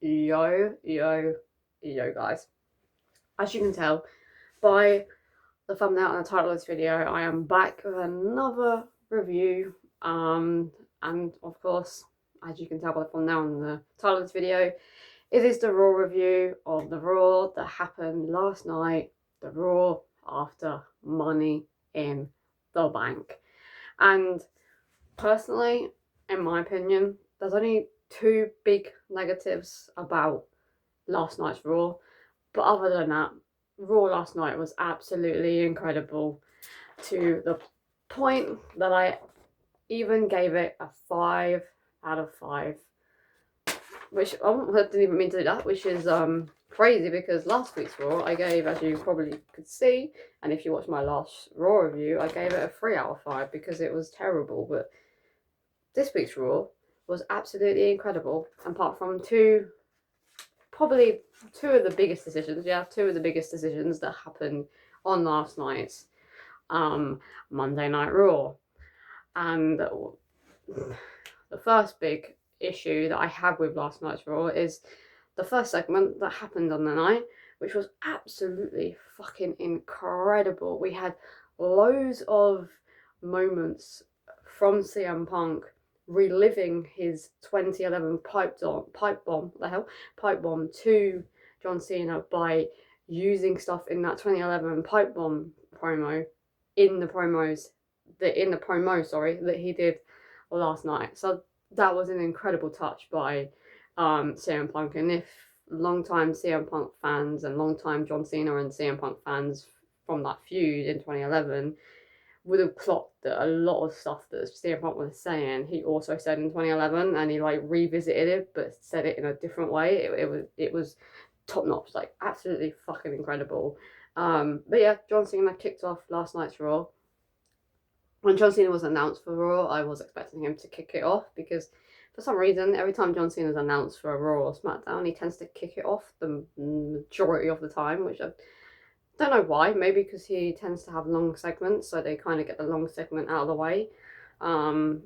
Yo, yo, yo, guys. As you can tell by the thumbnail and the title of this video, I am back with another review. And of course, as you can tell by the thumbnail and the title of this video, it is the Raw review of the Raw that happened last night, the Raw after Money in the Bank. And personally, in my opinion, there's only two big negatives about last night's Raw. But other than that, Raw last night was absolutely incredible, to the point that I even gave it a 5 out of 5. Which I didn't even mean to do that, which is crazy because last week's Raw I gave, as you probably could see, and if you watched my last Raw review, I gave it a 3 out of 5 because it was terrible. But this week's Raw was absolutely incredible, apart from probably two of the biggest decisions that happened on last night's Monday Night Raw. And the first big issue that I have with last night's Raw is the first segment that happened on the night, which was absolutely fucking incredible. We had loads of moments from CM Punk reliving his 2011 pipe bomb to John Cena by using stuff in that 2011 pipe bomb promo in the promo that he did last night. So that was an incredible touch by CM Punk. And if long-time CM Punk fans and long-time John Cena and CM Punk fans from that feud in 2011 would have clocked that a lot of stuff that CM Punk was saying, he also said in 2011, and he revisited it, but said it in a different way. It was top notch, absolutely fucking incredible. But yeah, John Cena kicked off last night's Raw. When John Cena was announced for Raw, I was expecting him to kick it off because for some reason, every time John Cena is announced for a Raw or SmackDown, he tends to kick it off the majority of the time, which I don't know why. Maybe because he tends to have long segments, so they kind of get the long segment out of the way. And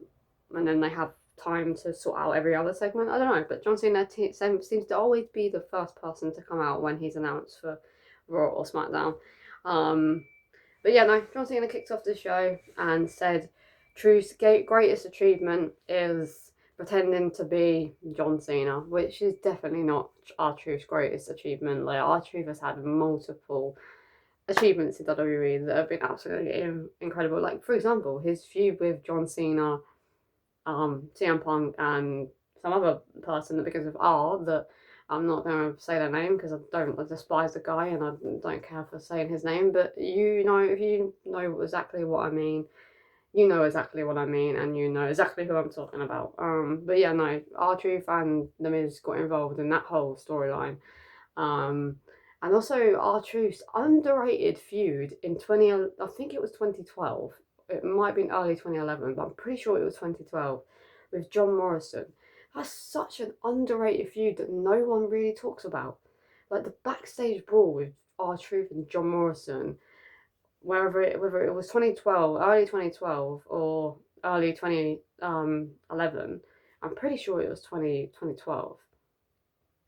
then they have time to sort out every other segment. I don't know, but John Cena seems to always be the first person to come out when he's announced for Raw or SmackDown. But yeah, no, John Cena kicked off the show and said Truth's greatest achievement is pretending to be John Cena, which is definitely not R-Truth's greatest achievement. R-Truth has had multiple achievements in WWE that have been absolutely incredible. For example, his feud with John Cena, CM Punk, and some other person that begins with R that I'm not going to say their name because I despise the guy and I don't care for saying his name. But if you know exactly what I mean, you know exactly what I mean, and you know exactly who I'm talking about. But yeah, no, R-Truth and The Miz got involved in that whole storyline. And also R-Truth's underrated feud in I think it was 2012. It might have been early 2011, but I'm pretty sure it was 2012 with John Morrison. That's such an underrated feud that no one really talks about. The backstage brawl with R-Truth and John Morrison, whether it was 2012, early 2012 or early 2011, I'm pretty sure it was 2012.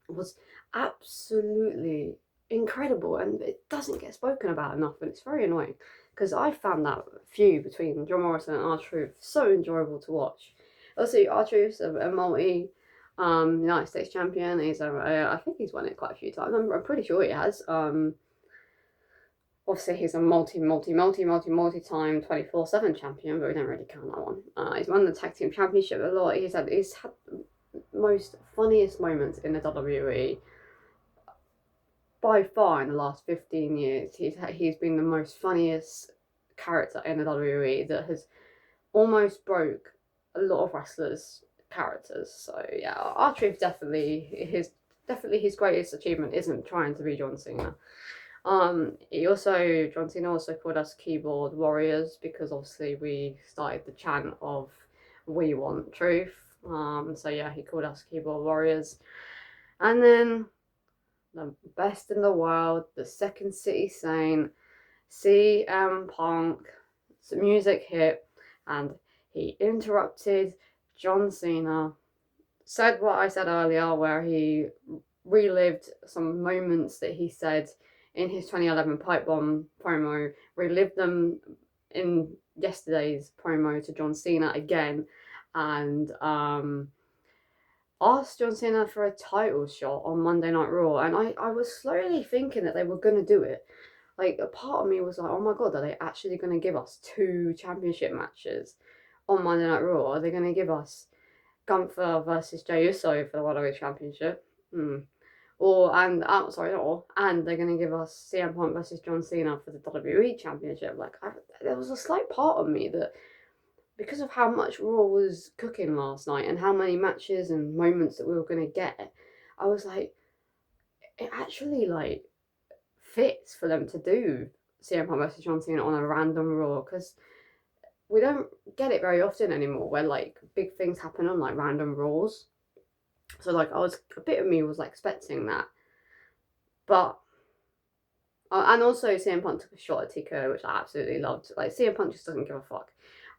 It was absolutely incredible, and it doesn't get spoken about enough, and it's very annoying because I found that feud between John Morrison and R-Truth so enjoyable to watch. Also, R-Truth's a multi United States champion. I think he's won it quite a few times. I'm pretty sure he has. Obviously, he's a multi-time 24/7 champion, but we don't really count that one. He's won the tag team championship a lot. He's had most funniest moments in the WWE by far in the last 15 years. He's been the most funniest character in the WWE that has almost broke a lot of wrestlers' characters. So yeah, R-Truth definitely his greatest achievement isn't trying to be John Cena. John Cena also called us keyboard warriors because obviously we started the chant of "We want truth." So yeah, he called us keyboard warriors. And then the best in the world, the Second City Saint, CM Punk, some music hit, and he interrupted John Cena said what I said earlier, where he relived some moments that he said in his 2011 Pipe Bomb promo, relived them in yesterday's promo to John Cena again, and asked John Cena for a title shot on Monday Night Raw. And I was slowly thinking that they were going to do it. Like, a part of me was like, oh my god, are they actually going to give us 2 championship matches on Monday Night Raw? Are they going to give us Gunther versus Jey Uso for the World Heavyweight Championship? And they're going to give us CM Punk versus John Cena for the WWE Championship. Like, there was a slight part of me that, because of how much Raw was cooking last night and how many matches and moments that we were going to get, I was like, it actually, like, fits for them to do CM Punk versus John Cena on a random Raw, because we don't get it very often anymore where, like, big things happen on, like, random Raws. So, like, a bit of me was, like, expecting that. But, and also CM Punk took a shot at TK, which I absolutely loved. Like, CM Punk just doesn't give a fuck.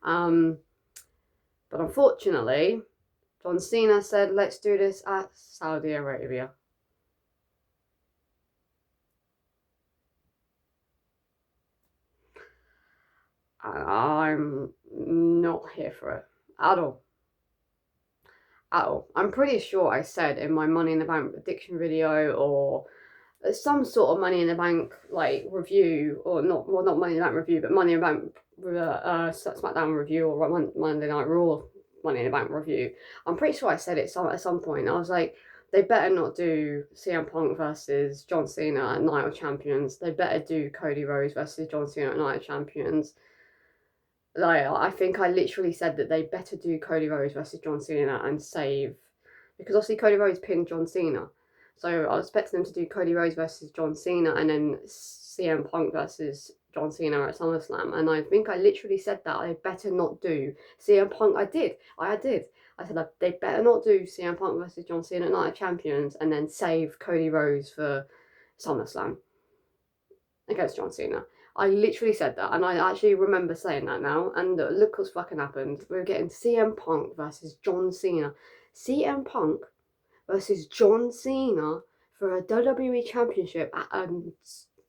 But unfortunately, John Cena said, let's do this at Saudi Arabia. And I'm not here for it at all. At all. I'm pretty sure I said in my Money in the Bank prediction video, or some sort of Money in the Bank like review, or not Money in the Bank review, but Money in the Bank SmackDown review, or Monday Night Raw Money in the Bank review. I'm pretty sure I said it at some point. I was like, they better not do CM Punk versus John Cena at Night of Champions. They better do Cody Rhodes versus John Cena at Night of Champions. Like, I think I literally said that they better do Cody Rhodes versus John Cena and save, because obviously Cody Rhodes pinned John Cena. So I was expecting them to do Cody Rhodes versus John Cena and then CM Punk versus John Cena at SummerSlam. And I think I literally said that they better not do CM Punk. I did. I said they better not do CM Punk versus John Cena at Night of Champions and then save Cody Rhodes for SummerSlam against John Cena. I literally said that, and I actually remember saying that now, and look what's fucking happened. We're getting CM Punk versus John Cena. CM Punk versus John Cena for a WWE Championship at a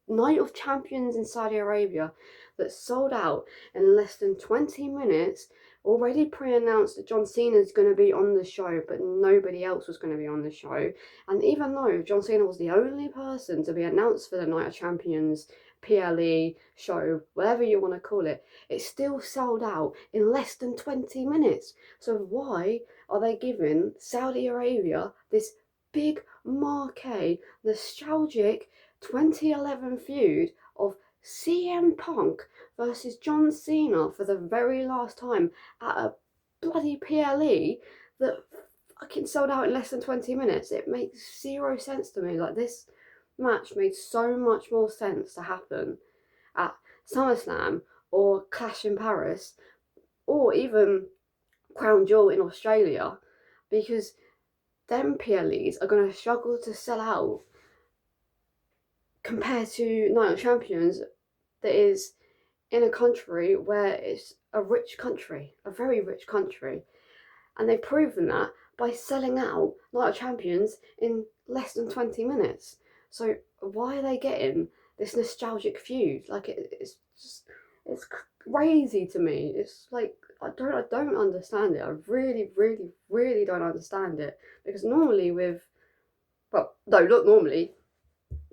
Night of Champions in Saudi Arabia that sold out in less than 20 minutes. Already pre-announced that John Cena is going to be on the show, but nobody else was going to be on the show. And even though John Cena was the only person to be announced for the Night of Champions PLE show, whatever you want to call it, it still sold out in less than 20 minutes. So why are they giving Saudi Arabia this big marquee, nostalgic 2011 feud of CM Punk versus John Cena for the very last time at a bloody PLE that fucking sold out in less than 20 minutes? It makes zero sense to me. Like, this match made so much more sense to happen at SummerSlam or Clash in Paris or even Crown Jewel in Australia, because them PLEs are going to struggle to sell out compared to Night of Champions that is in a country where it's a rich country, a very rich country. And they've proven that by selling out Night of Champions in less than 20 minutes. So why are they getting this nostalgic feud? Like, it's crazy to me. It's like, I don't understand it. I really, really, really don't understand it. Because normally not normally,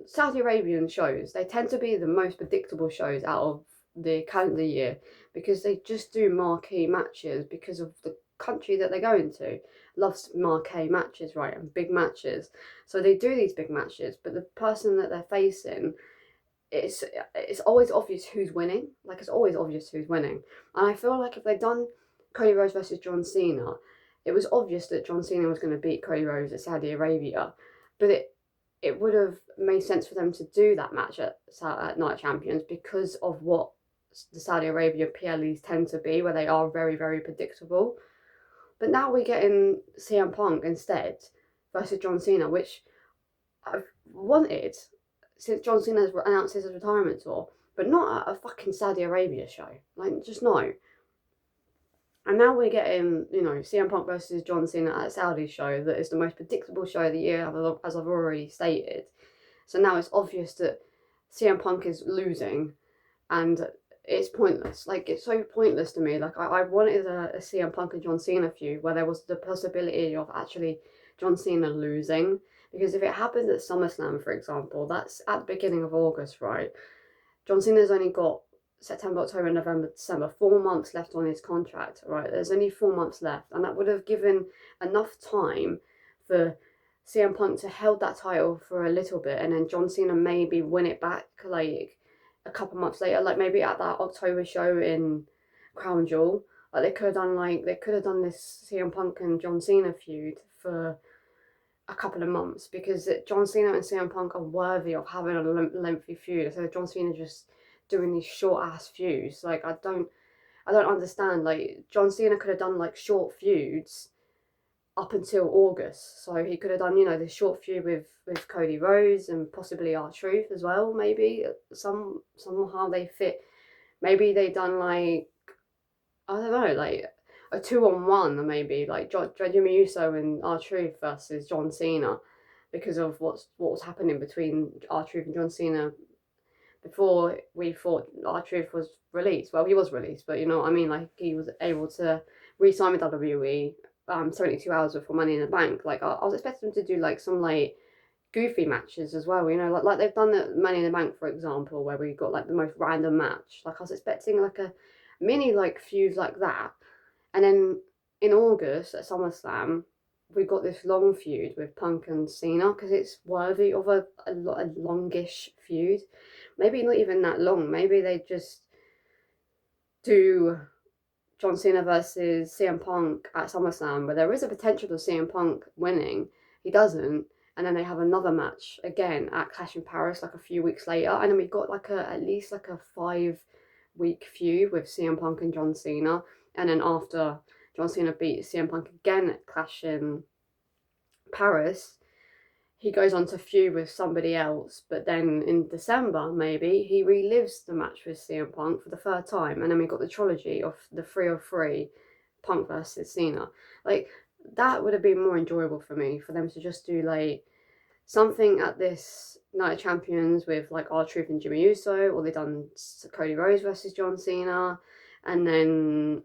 Saudi Arabian shows, they tend to be the most predictable shows out of the calendar year, because they just do marquee matches because of the country that they're going to. Loves marquee matches, right, and big matches. So they do these big matches, but the person that they're facing, it's always obvious who's winning. Like, it's always obvious who's winning. And I feel like if they'd done Cody Rhodes versus John Cena, it was obvious that John Cena was going to beat Cody Rhodes at Saudi Arabia, but it would have made sense for them to do that match at Night of Champions because of what the Saudi Arabia PLEs tend to be, where they are very, very predictable. But now we're getting CM Punk instead versus John Cena, which I've wanted since John Cena has announced his retirement tour, but not at a fucking Saudi Arabia show. Like, just no. And now we're getting, you know, CM Punk versus John Cena at a Saudi show that is the most predictable show of the year, as I've already stated. So now it's obvious that CM Punk is losing, and it's pointless. Like, it's so pointless to me. Like, I wanted a CM Punk and John Cena feud where there was the possibility of actually John Cena losing. Because if it happened at SummerSlam, for example, that's at the beginning of August, right? John Cena's only got September, October, November, December, 4 months left on his contract, right? There's only 4 months left, and that would have given enough time for CM Punk to hold that title for a little bit, and then John Cena maybe win it back like a couple months later, like maybe at that October show in Crown Jewel. Like they could have done this CM Punk and John Cena feud for a couple of months, because John Cena and CM Punk are worthy of having a lengthy feud. Instead of John Cena just doing these short ass feuds, like I don't understand. Like John Cena could have done like short feuds up until August, so he could have done, you know, this short feud with Cody Rhodes and possibly R-Truth as well. Maybe somehow they fit. Maybe they done like, I don't know, like a 2-on-1, maybe like Jimmy Uso and R-Truth versus John Cena, because of what was happening between R-Truth and John Cena before we thought R-Truth was released. Well, he was released, but you know what I mean. Like he was able to re-sign with WWE 72 hours before Money in the Bank. Like I was expecting them to do like some like goofy matches as well, you know, like they've done the Money in the Bank, for example, where we got like the most random match. Like I was expecting like a mini like feud like that, and then in August at SummerSlam, we got this long feud with Punk and Cena, because it's worthy of a longish feud. Maybe not even that long. Maybe they just do John Cena versus CM Punk at SummerSlam, where there is a potential of CM Punk winning. He doesn't. And then they have another match again at Clash in Paris, like a few weeks later. And then we got like at least like a 5-week feud with CM Punk and John Cena. And then after John Cena beat CM Punk again at Clash in Paris, he goes on to feud with somebody else. But then in December, maybe, he relives the match with CM Punk for the third time. And then we got the trilogy of the 3-on-3, Punk versus Cena. Like, that would have been more enjoyable for me, for them to just do like something at this Night of Champions with like R-Truth and Jimmy Uso, or they done Cody Rhodes versus John Cena, and then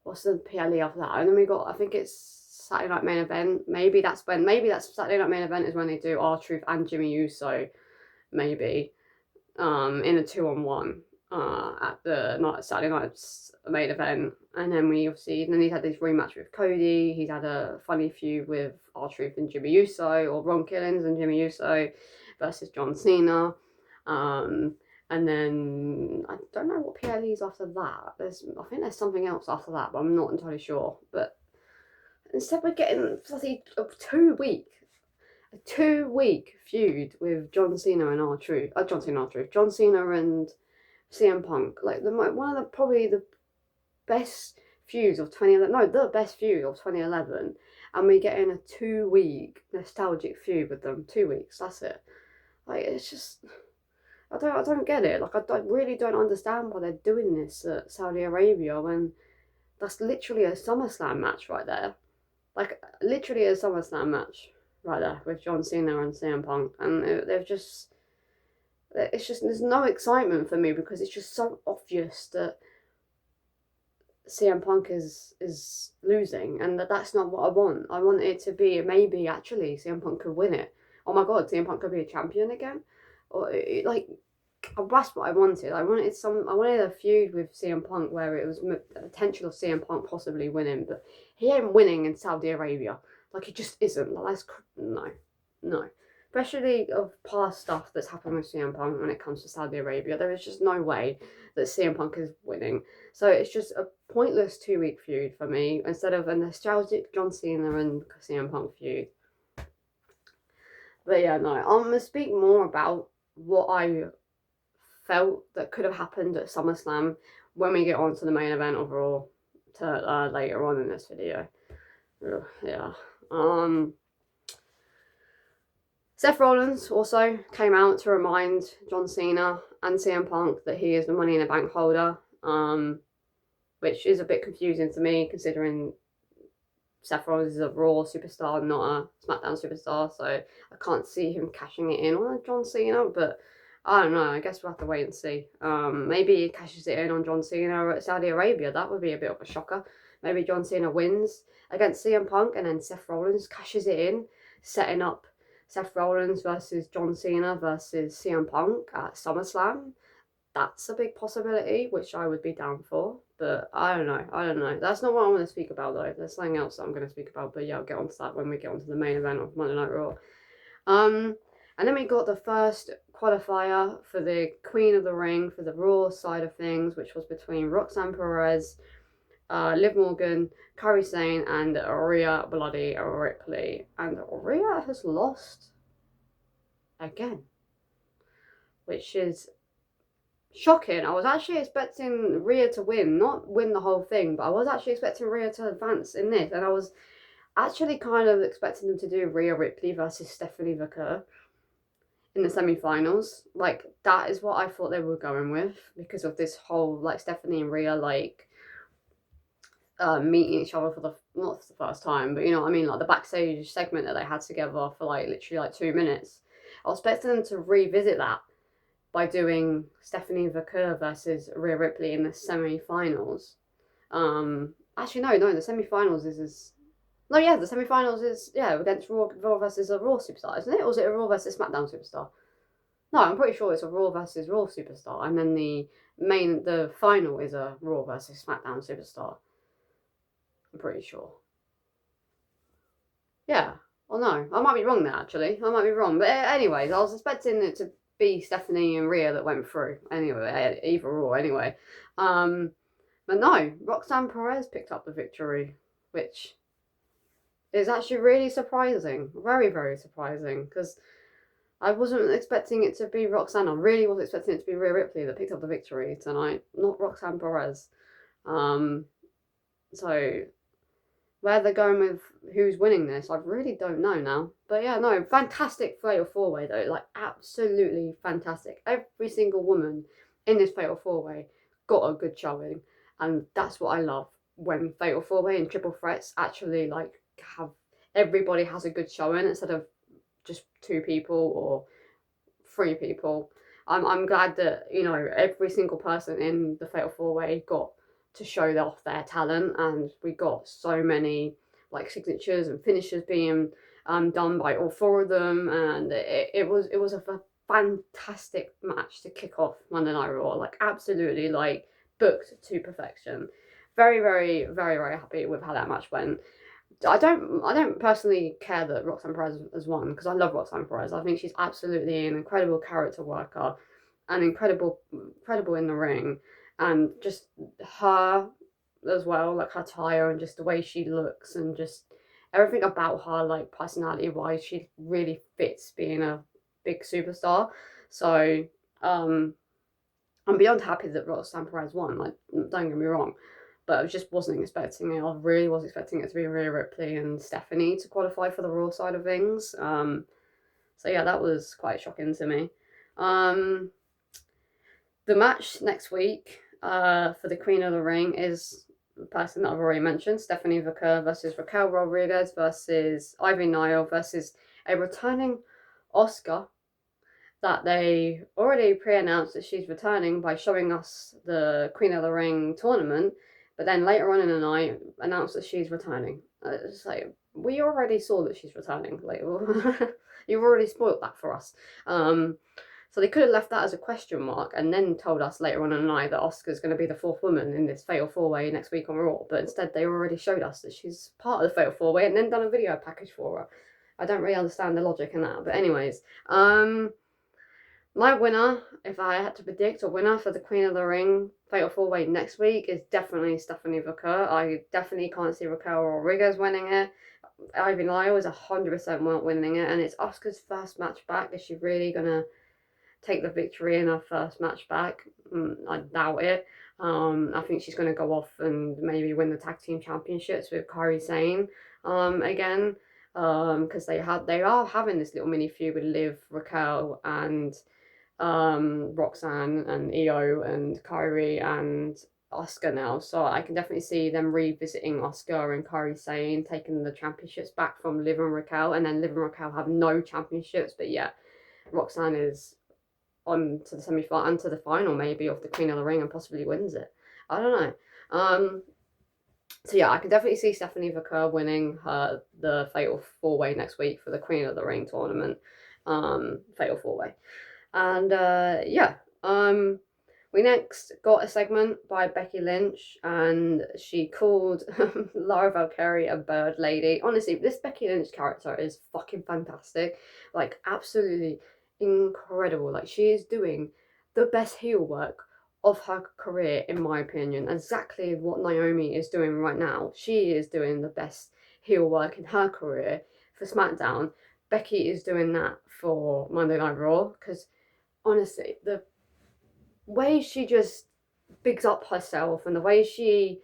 what's the PLE after that? And then we got, I think it's Saturday Night Main Event. Maybe that's Saturday Night Main Event is when they do R-Truth and Jimmy Uso, maybe, in a 2-on-1 at the Saturday Night's Main Event. And then he's had this rematch with Cody. He's had a funny feud with R-Truth and Jimmy Uso, or Ron Killings and Jimmy Uso versus John Cena. And then I don't know what PLE's after that. I think there's something else after that, but I'm not entirely sure. But instead we're getting a 2-week feud with John Cena and R-Truth. John Cena and CM Punk. Like one of the probably the best feuds of 2011. No, the best feud of 2011. And we're getting a 2-week nostalgic feud with them. 2 weeks. That's it. Like, it's just, I don't get it. Like, I really don't understand why they're doing this at Saudi Arabia, when that's literally a SummerSlam match right there. Like, literally a SummerSlam match right there with John Cena and CM Punk. And there's no excitement for me, because it's just so obvious that CM Punk is losing, and that's not what I want. I want it to be, maybe actually CM Punk could win it. Oh my god, CM Punk could be a champion again, or like, that's what I wanted. I wanted a feud with CM Punk where it was the potential of CM Punk possibly winning, but he ain't winning in Saudi Arabia. Like, he just isn't. Like, that's no. Especially of past stuff that's happened with CM Punk when it comes to Saudi Arabia, there is just no way that CM Punk is winning. So it's just a pointless 2-week feud for me, instead of a nostalgic John Cena and CM Punk feud. But yeah, no, I'm going to speak more about what I felt that could have happened at SummerSlam when we get on to the main event overall later on in this video. Yeah. Seth Rollins also came out to remind John Cena and CM Punk that he is the Money in the Bank holder, which is a bit confusing to me considering Seth Rollins is a Raw superstar, not a SmackDown superstar, so I can't see him cashing it in on John Cena, but I don't know, I guess we'll have to wait and see. Maybe he cashes it in on John Cena at Saudi Arabia, that would be a bit of a shocker. Maybe John Cena wins against CM Punk and then Seth Rollins cashes it in, setting up Seth Rollins versus John Cena versus CM Punk at SummerSlam. That's a big possibility, which I would be down for. But I don't know. That's not what I want to speak about, though. There's something else that I'm going to speak about. But yeah, I'll get onto that when we get onto the main event of Monday Night Raw. And then we got the first qualifier for the Queen of the Ring for the Raw side of things, which was between Roxanne Perez, Liv Morgan, Kairi Sane, and Rhea Bloody Ripley. And Rhea has lost again, which is shocking. I was actually expecting Rhea to win, not win the whole thing, but I was actually expecting Rhea to advance in this, and I was actually kind of expecting them to do Rhea Ripley versus Stephanie McCur in the semi-finals. Like, that is what I thought they were going with, because of this whole, like, Stephanie and Rhea, like, meeting each other for the, not for the first time, but you know what I mean, like the backstage segment that they had together for like literally like 2 minutes. I was expecting them to revisit that by doing Stephanie McCur versus Rhea Ripley in the semi-finals. Actually, no, the semi-finals is the semi-finals is, against Raw versus a Raw superstar, isn't it? Or was it a Raw versus SmackDown superstar? No, I'm pretty sure it's a Raw versus Raw superstar, and then the final is a Raw versus SmackDown superstar. I'm pretty sure. Yeah. Well, no, I might be wrong there, actually. I might be wrong. But anyways, I was expecting it to be Stephanie and Rhea that went through. Anyway, either or, anyway. But no, Roxanne Perez picked up the victory, which is actually really surprising. Very, very surprising. Because I wasn't expecting it to be Roxanne. I really was expecting it to be Rhea Ripley that picked up the victory tonight, not Roxanne Perez. So where they're going with who's winning this, I really don't know now. But yeah, no, fantastic fatal four-way though, like absolutely fantastic. Every single woman in this fatal four-way got a good showing, and that's what I love, when fatal four-way and triple threats actually like have, everybody has a good showing instead of just 2 people or 3 people. I'm glad that, you know, every single person in the fatal four-way got to show off their talent, and we got so many like signatures and finishes being done by all 4 of them, and it was a fantastic match to kick off Monday Night Raw, like absolutely like booked to perfection. Very, very, very, very happy with how that match went. I don't personally care that Roxanne Perez has won, because I love Roxanne Perez. I think she's absolutely an incredible character worker and incredible in the ring. And just her as well, like her attire and just the way she looks and just everything about her, like personality wise, she really fits being a big superstar. So I'm beyond happy that Roxanne Perez won, like, don't get me wrong, but I just wasn't expecting it. I really was expecting it to be Rhea Ripley and Stephanie to qualify for the Raw side of things. So yeah, that was quite shocking to me. The match next week for the Queen of the Ring is the person that I've already mentioned, Stephanie McCur versus Raquel Rodriguez versus Ivy Nile versus a returning Asuka that they already pre-announced that she's returning by showing us the Queen of the Ring tournament, but then later on in the night announced that she's returning. It's like, we already saw that she's returning. Like, you've already spoiled that for us. So they could have left that as a question mark and then told us later on in the night that Asuka's going to be the 4th woman in this Fatal 4-Way next week on Raw. But instead, they already showed us that she's part of the Fatal 4-Way and then done a video package for her. I don't really understand the logic in that. But anyways, my winner, if I had to predict a winner for the Queen of the Ring Fatal 4-Way next week, is definitely Stephanie McCur. I definitely can't see Raquel Rodriguez winning it. Ivy Nile is 100% winning it. And it's Asuka's first match back. Is she really going to take the victory in her first match back? I doubt it. I think she's going to go off and maybe win the tag team championships with Kairi Sane again, because they are having this little mini feud with Liv, Raquel, and Roxanne and Io and Kairi and Asuka now, so I can definitely see them revisiting Asuka and Kairi Sane, taking the championships back from Liv and Raquel, and then Liv and Raquel have no championships, but yeah, Roxanne is on to the semi-final and to the final maybe of the Queen of the Ring and possibly wins it. I don't know. So yeah, I can definitely see Stephanie Vaquer winning the Fatal 4-Way next week for the Queen of the Ring tournament. Fatal 4-Way. And yeah, we next got a segment by Becky Lynch, and she called Lara Valkyrie a bird lady. Honestly, this Becky Lynch character is fucking fantastic. Like, absolutely incredible. Like, she is doing the best heel work of her career, in my opinion. Exactly what Naomi is doing right now. She is doing the best heel work in her career for SmackDown. Becky is doing that for Monday Night Raw, because honestly, the way she just bigs up herself and the way she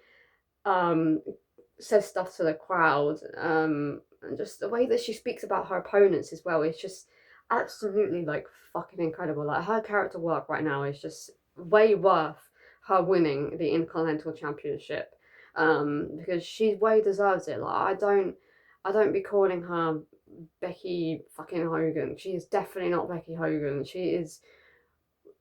says stuff to the crowd, and just the way that she speaks about her opponents as well, is just absolutely like fucking incredible. Like, her character work right now is just way worth her winning the Intercontinental Championship, because she way deserves it. Like, I don't be calling her Becky fucking Hogan. She is definitely not Becky Hogan. She is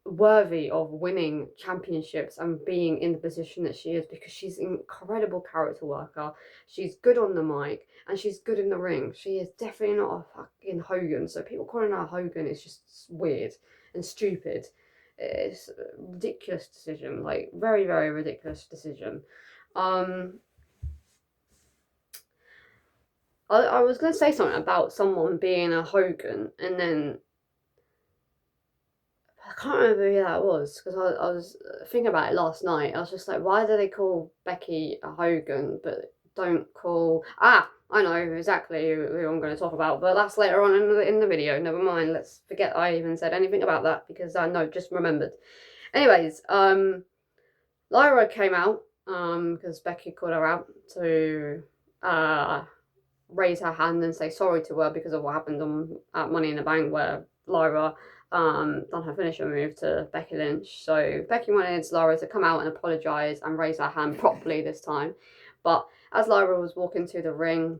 worthy of winning championships and being in the position that she is, because she's an incredible character worker. She's good on the mic and she's good in the ring. She is definitely not a fucking Hogan. So people calling her Hogan is just weird and stupid. It's a ridiculous decision, like very, very ridiculous decision. I was going to say something about someone being a Hogan, and then I can't remember who that was, because I was thinking about it last night. I was just like, why do they call Becky a Hogan but don't call... I know exactly who I'm going to talk about, but that's later on in the video. Never mind, let's forget I even said anything about that, because I know, just remembered. Anyways, Lyra came out, because Becky called her out to raise her hand and say sorry to her because of what happened at Money in the Bank, where Lyra done her finisher move to Becky Lynch. So Becky wanted Lyra to come out and apologise and raise her hand properly this time. But as Lyra was walking to the ring,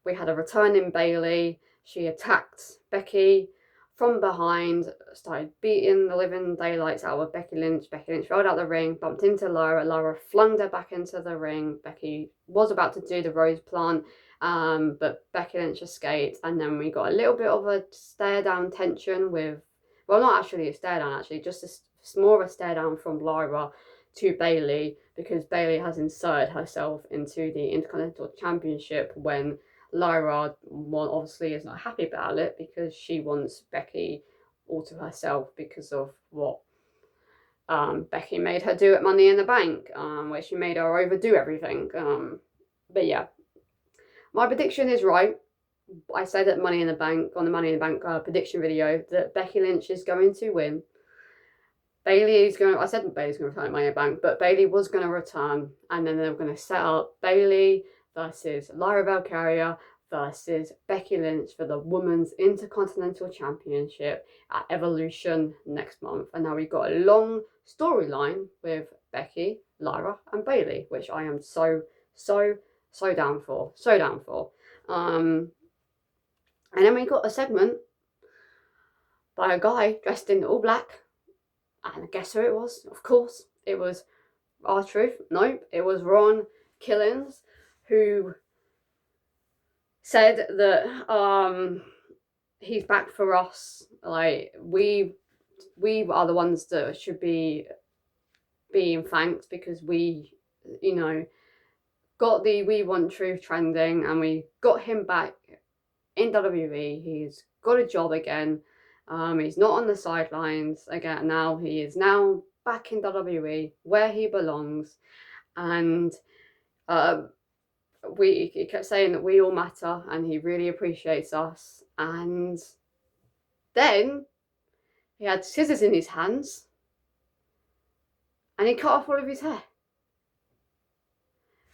we had a returning Bayley. She attacked Becky from behind, started beating the living daylights out of Becky Lynch. Becky Lynch rolled out the ring, bumped into Lyra. Lyra flung her back into the ring. Becky was about to do the rose plant, but Becky Lynch escaped, and then we got a little bit of a stare down tension with, well, not actually a stare down, actually, just more of a stare down from Lyra to Bayley, because Bayley has inserted herself into the Intercontinental Championship when Lyra, well, obviously is not happy about it, because she wants Becky all to herself because of what Becky made her do at Money in the Bank, where she made her overdo everything. But yeah, my prediction is right. I said at Money in the Bank, on the Money in the Bank prediction video, that Becky Lynch is going to win. I said Bayley's going to return at Money in the Bank, but Bayley was going to return, and then they were going to set up Bayley versus Lyra Valkyria versus Becky Lynch for the Women's Intercontinental Championship at Evolution next month. And now we've got a long storyline with Becky, Lyra, and Bayley, which I am so down for. So down for. And then we got a segment by a guy dressed in all black. And guess who it was? Of course, it was R-Truth. Nope, it was Ron Killings, who said that he's back for us. Like, we are the ones that should be being thanked, because we, you know, got the We Want Truth trending, and we got him back in WWE. He's got a job again. He's not on the sidelines again now. He is now back in WWE, where he belongs. And he kept saying that we all matter, and he really appreciates us. And then he had scissors in his hands, and he cut off all of his hair.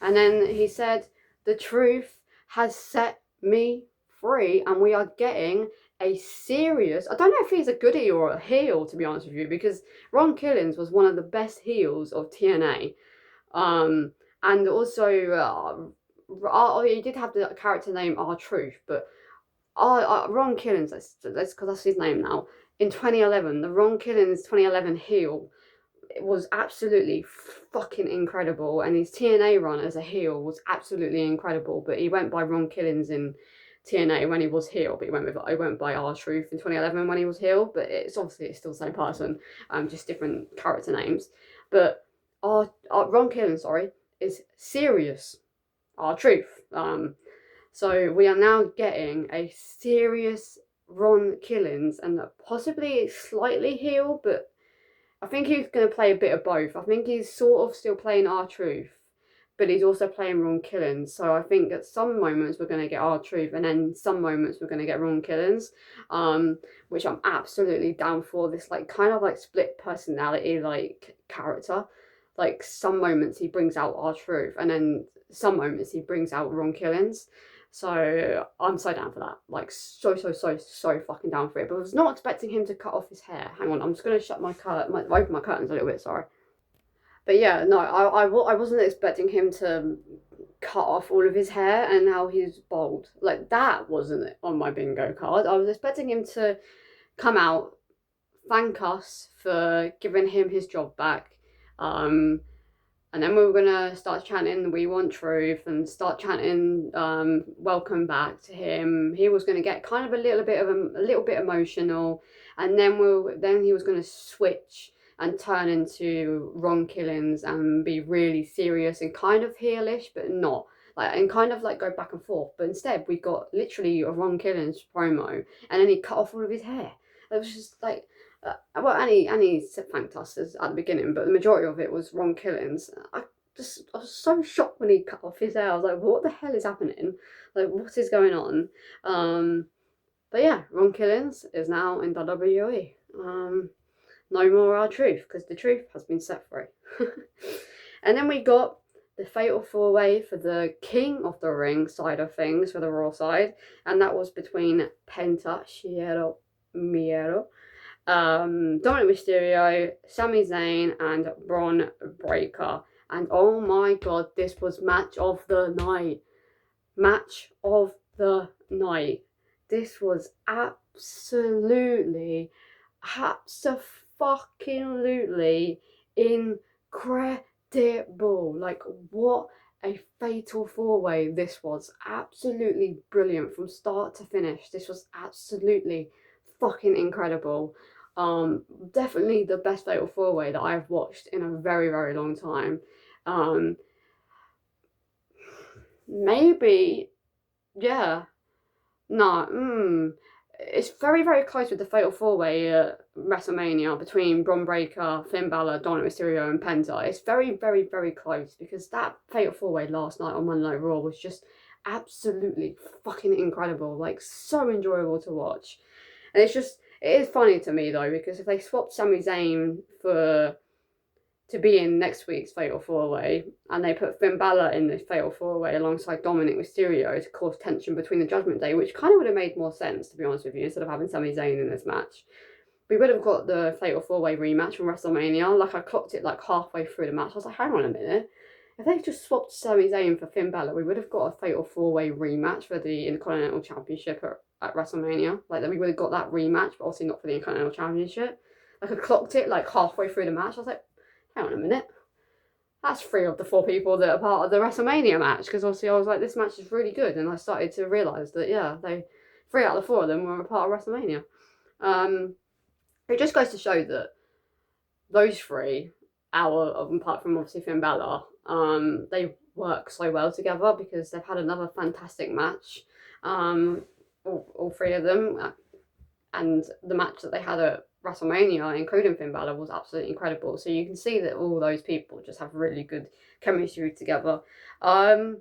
And then he said, "The truth has set me free, and we are getting a serious..." I don't know if he's a goodie or a heel, to be honest with you, because Ron Killings was one of the best heels of TNA. And also, he did have the character name R-Truth, but Ron Killings, that's because that's his name now. In 2011, the Ron Killings 2011 heel, it was absolutely fucking incredible, and his TNA run as a heel was absolutely incredible. But he went by Ron Killings in TNA when he was heel, but he went by R-Truth in 2011 when he was heel. But it's still the same person, just different character names. But Ron Killings, sorry, is serious R-Truth. So we are now getting a serious Ron Killings, and possibly slightly heel, but I think he's going to play a bit of both. I think he's sort of still playing R-Truth, but he's also playing Ron Killings. So I think at some moments we're going to get R-Truth, and then some moments we're going to get Ron Killings, which I'm absolutely down for. This like kind of like split personality like character. Like some moments he brings out R-Truth, and then some moments he brings out Ron Killings. So I'm so down for that. Like so fucking down for it. But I was not expecting him to cut off his hair. Hang on, I'm just gonna shut open my curtains a little bit. Sorry. But yeah, no, I wasn't expecting him to cut off all of his hair, and now he's bald. Like that wasn't on my bingo card. I was expecting him to come out, thank us for giving him his job back. And then we were gonna start chanting "We want truth" and start chanting "Welcome back" to him. He was gonna get kind of a little bit emotional, and then he was gonna switch and turn into Ron Killings and be really serious and kind of heelish, but not like, and kind of like go back and forth. But instead, we got literally a Ron Killings promo, and then he cut off all of his hair. It was just like. Well, Annie thanked us at the beginning, but the majority of it was Ron Killings. I was so shocked when he cut off his hair. I was like, what the hell is happening? Like, what is going on? But yeah, Ron Killings is now in WWE. No more R-Truth, because the truth has been set free. And then we got the Fatal 4-Way for the King of the Ring side of things, for the Raw side, and that was between Penta, Shiro Miero, Dominic Mysterio, Sami Zayn, and Bron Breakker. And oh my god, this was match of the night. Match of the night. This was absolutely incredible. Like, what a fatal 4-way this was. Absolutely brilliant from start to finish. This was absolutely fucking incredible. Definitely the best fatal 4-way that I've watched in a very, very long time. Maybe, yeah, no, it's very, very close with the fatal 4-way at WrestleMania between Bron Breakker, Finn Balor, Dominic Mysterio, and Penta. It's very, very, very close, because that fatal 4-way last night on Monday Night Raw was just absolutely fucking incredible. Like, so enjoyable to watch. And it is funny to me though, because if they swapped Sami Zayn to be in next week's Fatal 4-Way, and they put Finn Balor in this Fatal 4-Way alongside Dominic Mysterio to cause tension between the Judgment Day, which kind of would have made more sense, to be honest with you, instead of having Sami Zayn in this match. We would have got the Fatal 4-Way rematch from WrestleMania. Like, I clocked it like halfway through the match. I was like, hang on a minute. If they just swapped Sami Zayn for Finn Balor, we would have got a Fatal 4-Way rematch for the Intercontinental Championship at WrestleMania. Like, we would have got that rematch, but obviously not for the Intercontinental Championship. Like, I clocked it like halfway through the match. I was like, hang on a minute. That's 3 of the 4 people that are part of the WrestleMania match. Because obviously I was like, this match is really good. And I started to realise that, yeah, 3 out of the 4 of them were a part of WrestleMania. It just goes to show that those 3, apart from obviously Finn Balor, they work so well together, because they've had another fantastic match. All 3 of them. And the match that they had at WrestleMania, including Finn Balor, was absolutely incredible. So you can see that all those people just have really good chemistry together. But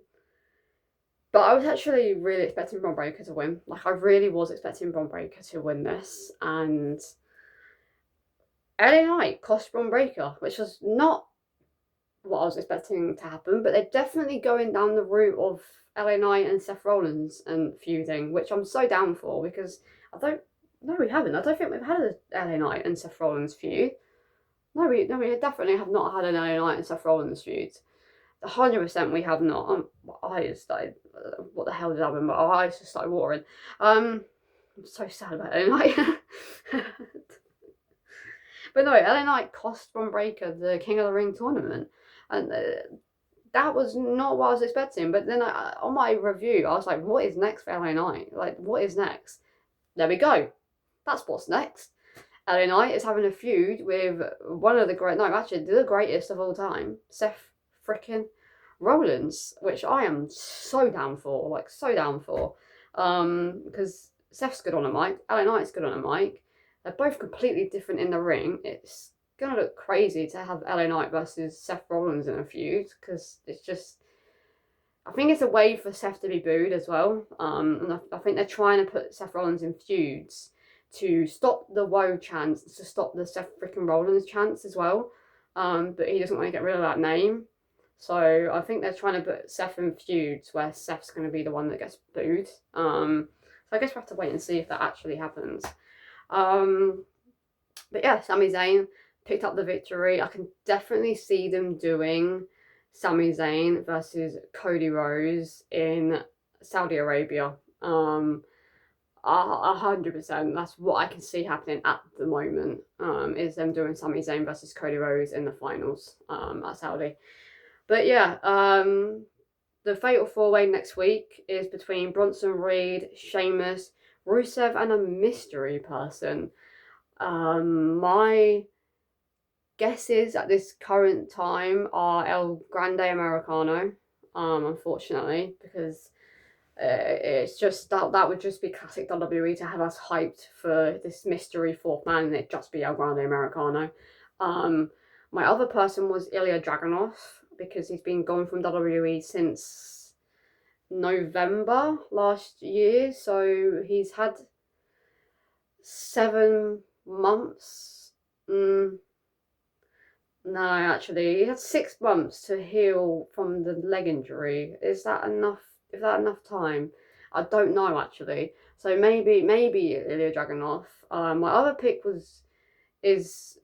I was actually really expecting Bron Breakker to win. Like, I really was expecting Bron Breakker to win this. And LA Knight cost Bron Breakker, which was not what I was expecting to happen. But they're definitely going down the route of LA Knight and Seth Rollins and feuding, which I'm so down for, because no, we haven't. I don't think we've had a LA Knight and Seth Rollins feud. No, we definitely have not had an LA Knight and Seth Rollins feud. 100% we have not. My eyes started, what the hell did happen? My eyes just started watering. I'm so sad about it. Like, but no, LA Knight cost Bron Breakker the King of the Ring tournament, and that was not what I was expecting. But then on my review, I was like, what is next for LA Knight? Like, what is next? There we go. That's what's next. LA Knight is having a feud with one of the great, no, actually the greatest of all time, Seth frickin' Rollins, which I am so down for, like so down for, because Seth's good on a mic, LA Knight's good on a mic. They're both completely different in the ring. It's gonna look crazy to have LA Knight versus Seth Rollins in a feud, because it's just, I think it's a way for Seth to be booed as well. And I think they're trying to put Seth Rollins in feuds to stop the woe chants, to stop the Seth freaking Rollins chants as well. But he doesn't want to get rid of that name. So I think they're trying to put Seth in feuds where Seth's going to be the one that gets booed. So I guess we'll have to wait and see if that actually happens. But yeah, Sami Zayn picked up the victory. I can definitely see them doing Sami Zayn versus Cody Rhodes in Saudi Arabia. 100%. That's what I can see happening at the moment. Is them doing Sami Zayn versus Cody Rhodes in the finals at Saudi. But yeah, the Fatal 4-Way next week is between Bronson Reed, Sheamus, Rusev, and a mystery person. My guesses at this current time are El Grande Americano, unfortunately, because it's just that would just be classic WWE to have us hyped for this mystery fourth man and it just be El Grande Americano. My other person was Ilya Dragunov, because he's been gone from WWE since November last year, so he's had 7 months. No, actually, he had 6 months to heal from the leg injury. Is that enough? Is that enough time? I don't know, actually. So maybe Ilya Dragunov. My other pick is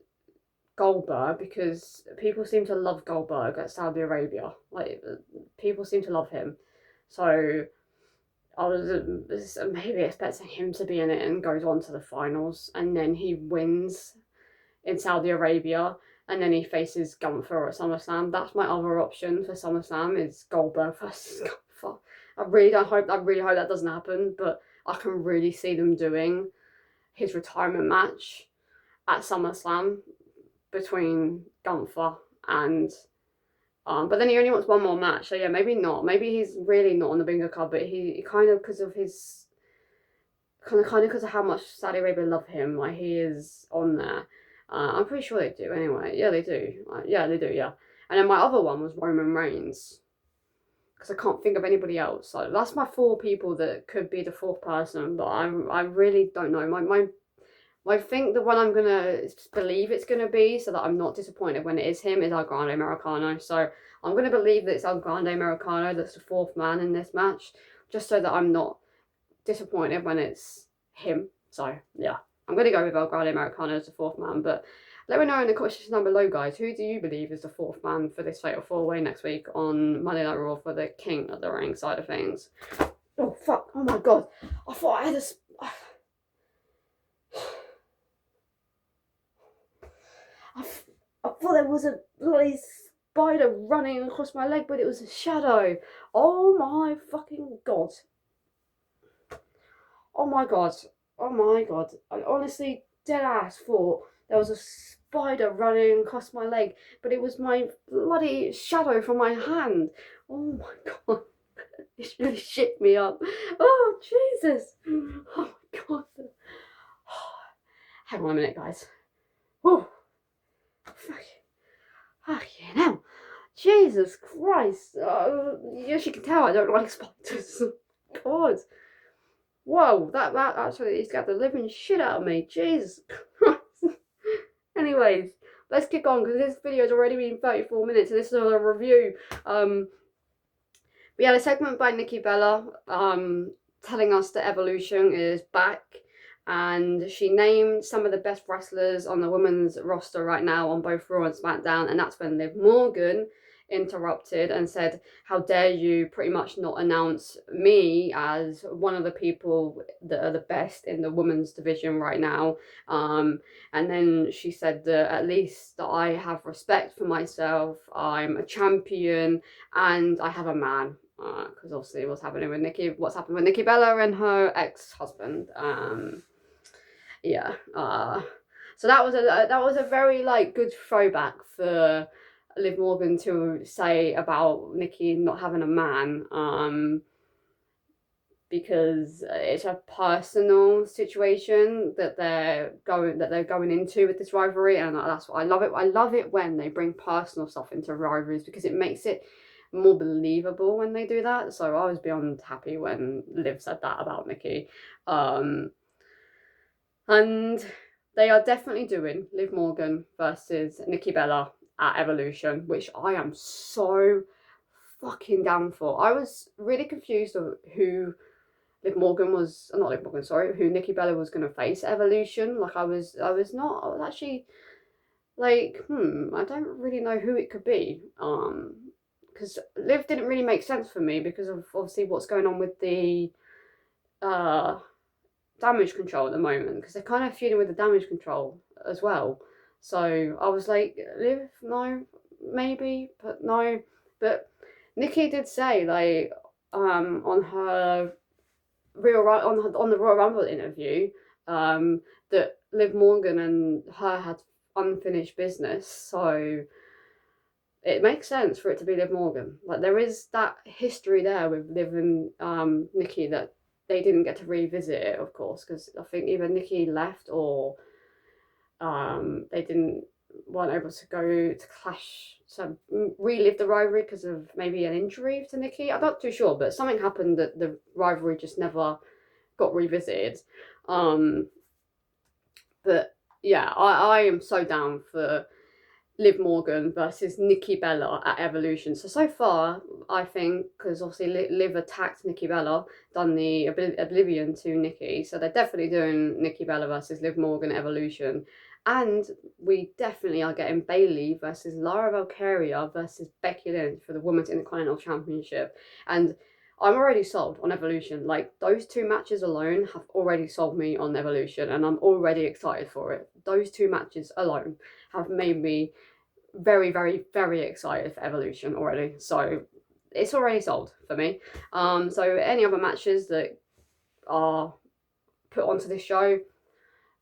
Goldberg, because people seem to love Goldberg at Saudi Arabia. Like, people seem to love him. So I was maybe expecting him to be in it and goes on to the finals, and then he wins in Saudi Arabia, and then he faces Gunther at SummerSlam. That's my other option for SummerSlam, is Goldberg versus Gunther. I really hope that doesn't happen, but I can really see them doing his retirement match at SummerSlam between Gunther and but then he only wants one more match, so yeah, maybe not. Maybe he's really not on the bingo card, but he kind of, because of his kind of because of how much Saudi Arabia love him, like he is on there. I'm pretty sure they do anyway. Yeah, they do. Yeah, they do. Yeah. And then my other one was Roman Reigns, because I can't think of anybody else. So that's my 4 people that could be the 4th person, but I really don't know. I think the one I'm gonna believe it's gonna be, so that I'm not disappointed when it is him, is El Grande Americano. So I'm gonna believe that it's El Grande Americano that's the 4th man in this match, just so that I'm not disappointed when it's him. So yeah, I'm gonna go with El Grande Americano as the 4th man. But let me know in the questions down below, guys, who do you believe is the 4th man for this Fatal 4-Way next week on Monday Night Raw for the King of the Ring side of things? Oh fuck! Oh my god! I thought I had a. I thought there was a bloody spider running across my leg, but it was a shadow. Oh my fucking god. Oh my god. Oh my god. I honestly, dead ass thought there was a spider running across my leg, but it was my bloody shadow from my hand. Oh my god. It really shit me up. Oh, Jesus. Oh my god. Hang on a minute, guys. Oh. Fucking hell. Jesus Christ. As you can tell, I don't like spiders. God. Whoa, that actually scared the living shit out of me. Jesus Christ. Anyways, let's kick on, because this video has already been 34 minutes and this is a review. We had a segment by Nikki Bella telling us that Evolution is back, and she named some of the best wrestlers on the women's roster right now on both Raw and SmackDown, and that's when Liv Morgan interrupted and said, how dare you pretty much not announce me as one of the people that are the best in the women's division right now. And then she said that at least that I have respect for myself, I'm a champion, and I have a man. Because obviously what's happened with Nikki Bella and her ex-husband. Yeah. So that was a very like good throwback for Liv Morgan to say about Nikki not having a man, because it's a personal situation that they're going into with this rivalry, and that's what I love it. I love it when they bring personal stuff into rivalries because it makes it more believable when they do that. So I was beyond happy when Liv said that about Nikki. And they are definitely doing Liv Morgan versus Nikki Bella at Evolution, which I am so fucking down for. I was really confused of who who Nikki Bella was going to face at Evolution. Like I was actually like, I don't really know who it could be. Because Liv didn't really make sense for me because of obviously what's going on with the damage control at the moment, because they're kind of feuding with the damage control as well. So I was like, Liv, no, maybe, but no. But Nikki did say like on her on the Royal Rumble interview that Liv Morgan and her had unfinished business, so it makes sense for it to be Liv Morgan. Like there is that history there with Liv and Nikki that they didn't get to revisit it, of course, because I think either Nikki left or they weren't able to go to clash to relive the rivalry because of maybe an injury to Nikki. I'm not too sure, but something happened that the rivalry just never got revisited. But yeah, I am so down for Liv Morgan versus Nikki Bella at Evolution. So far, I think, because obviously Liv attacked Nikki Bella, done the Oblivion to Nikki, so they're definitely doing Nikki Bella versus Liv Morgan Evolution. And we definitely are getting Bayley versus Lara Valkyria versus Becky Lynch for the Women's Intercontinental Championship. And I'm already sold on Evolution. Like, those two matches alone have already sold me on Evolution, and I'm already excited for it. Those two matches alone have made me very, very, very excited for Evolution already. So it's already sold for me. So any other matches that are put onto this show,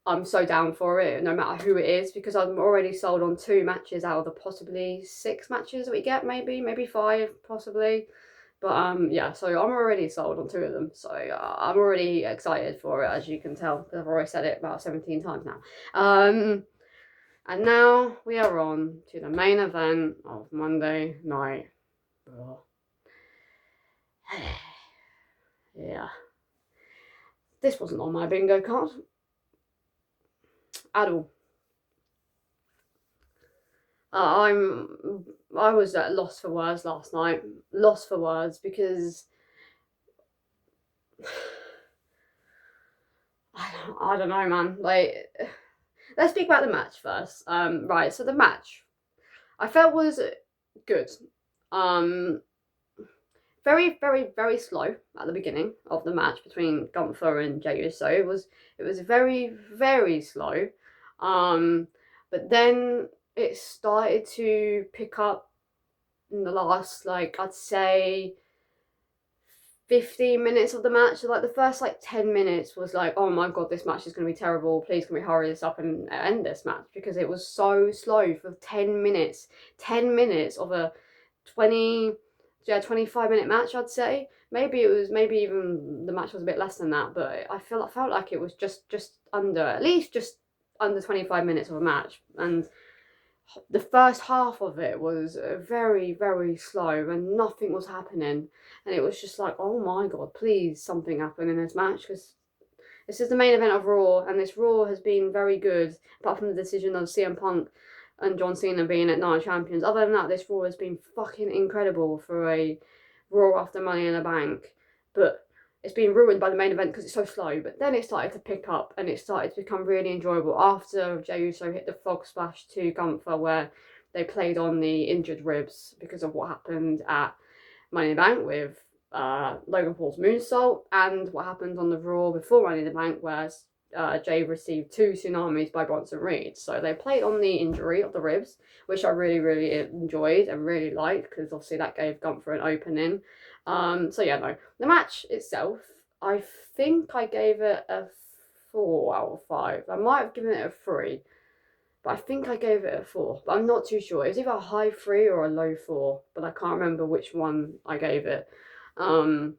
I'm so down for it, no matter who it is, because I'm already sold on 2 matches out of the possibly 6 matches that we get, maybe 5, possibly. But yeah, so I'm already sold on 2 of them. So I'm already excited for it, as you can tell, because I've already said it about 17 times now. And now we are on to the main event of Monday Night Raw. Yeah. This wasn't on my bingo card at all. I was at loss for words last night. Lost for words because I don't know, man. Like, let's speak about the match first. Right, so the match I felt was good. Very, very, very slow at the beginning of the match between Gunther and Jey Uso. It was very, very slow. But then it started to pick up in the last, like, I'd say 15 minutes of the match. So like the first like 10 minutes was like, oh my god, this match is going to be terrible, please can we hurry this up and end this match, because it was so slow for 10 minutes of a 25-minute match. I'd say maybe even the match was a bit less than that, but I felt like it was just under 25 minutes of a match. And the first half of it was very, very slow and nothing was happening, and it was just like, oh my god, please something happen in this match, because this is the main event of Raw, and this Raw has been very good apart from the decision of CM Punk and John Cena being at Night Champions. Other than that, this Raw has been fucking incredible for a Raw after Money in the Bank, but it's been ruined by the main event because it's so slow. But then it started to pick up and it started to become really enjoyable after Jey Uso hit the frog splash to Gunther, where they played on the injured ribs because of what happened at Money in the Bank with Logan Paul's moonsault, and what happened on the Raw before Money in the Bank, where Jay received 2 tsunamis by Bronson Reed. So they played on the injury of the ribs, which I really, really enjoyed and really liked, because obviously that gave Gunther an opening. So yeah, no. The match itself, I think I gave it a 4 out of 5. I might have given it a 3, but I think I gave it a 4. But I'm not too sure. It was either a high 3 or a low 4, but I can't remember which one I gave it. But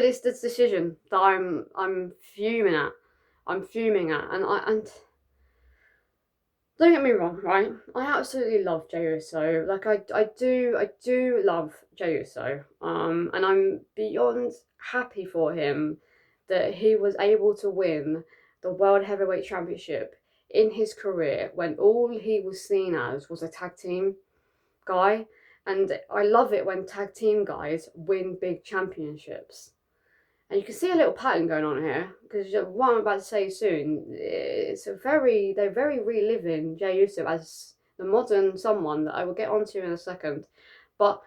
it's this decision that I'm fuming at. I'm fuming at, and don't get me wrong, right? I absolutely love Jey Uso. Like I do love Jey Uso. And I'm beyond happy for him that he was able to win the World Heavyweight Championship in his career when all he was seen as was a tag team guy. And I love it when tag team guys win big championships. And you can see a little pattern going on here, because what I'm about to say soon, they're very reliving Jey Uso as the modern someone that I will get onto in a second. But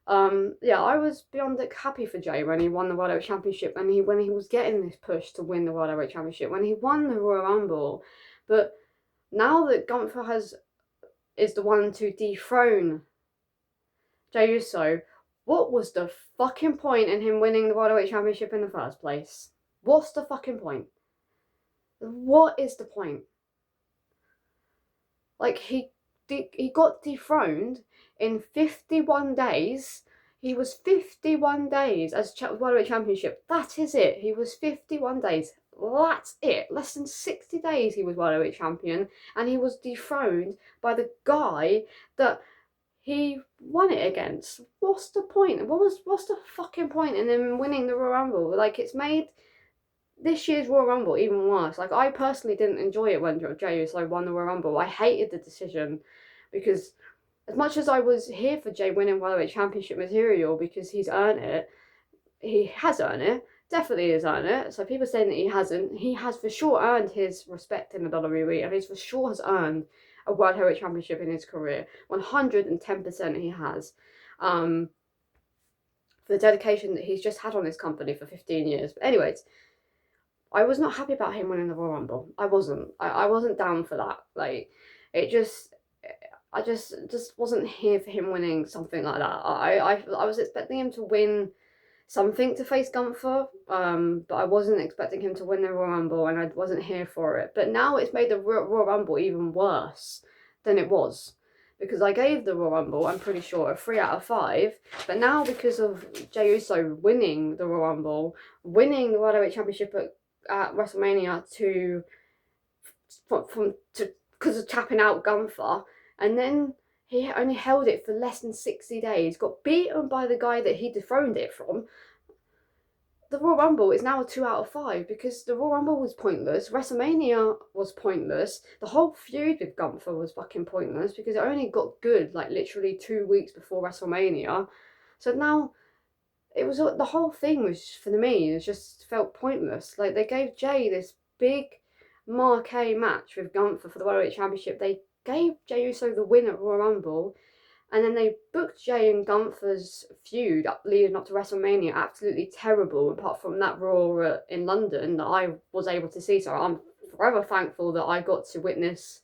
yeah, I was beyond happy for Jey when he won the World Heavyweight Championship, and when he was getting this push to win the World Heavyweight Championship, when he won the Royal Rumble. But now that Gunther is the one to dethrone Jey Uso, what was the fucking point in him winning the World Heavyweight Championship in the first place? What's the fucking point? What is the point? Like, he got dethroned in 51 days. He was 51 days as World Heavyweight Championship. That is it. He was 51 days. That's it. Less than 60 days he was World Heavyweight Champion, and he was dethroned by the guy that he won it against. What's the point? What's the fucking point in him winning the Royal Rumble? Like, it's made this year's Royal Rumble even worse. Like, I personally didn't enjoy it when Jey Uso won the Royal Rumble. I hated the decision, because as much as I was here for Jey winning World Heavyweight Championship material because he's earned it, he has earned it. Definitely has earned it. So people saying that he hasn't, he has for sure earned his respect in the WWE, and he for sure has earned a World Heavyweight Championship in his career. 110% he has. For the dedication that he's just had on his company for 15 years. But anyways, I was not happy about him winning the Royal Rumble. I wasn't. I wasn't down for that. Like, I just wasn't here for him winning something like that. I was expecting him to win something to face Gunther, but I wasn't expecting him to win the Royal Rumble, and I wasn't here for it. But now it's made the Royal Rumble even worse than it was, because I gave the Royal Rumble, I'm pretty sure, a 3 out of 5. But now, because of Jey Uso winning the Royal Rumble, winning the World Heavyweight Championship at WrestleMania because of tapping out Gunther, and then he only held it for less than 60 days, got beaten by the guy that he dethroned it from. The Royal Rumble is now a 2 out of 5, because the Royal Rumble was pointless, WrestleMania was pointless, the whole feud with Gunther was fucking pointless, because it only got good like literally 2 weeks before WrestleMania. So now it was, the whole thing was, for me, it just felt pointless. Like, they gave Jey this big marquee match with Gunther for the World Heavyweight Championship. They gave Jey Uso the win at Royal Rumble, and then they booked Jey and Gunther's feud leading up to WrestleMania absolutely terrible, apart from that Raw in London that I was able to see. So I'm forever thankful that I got to witness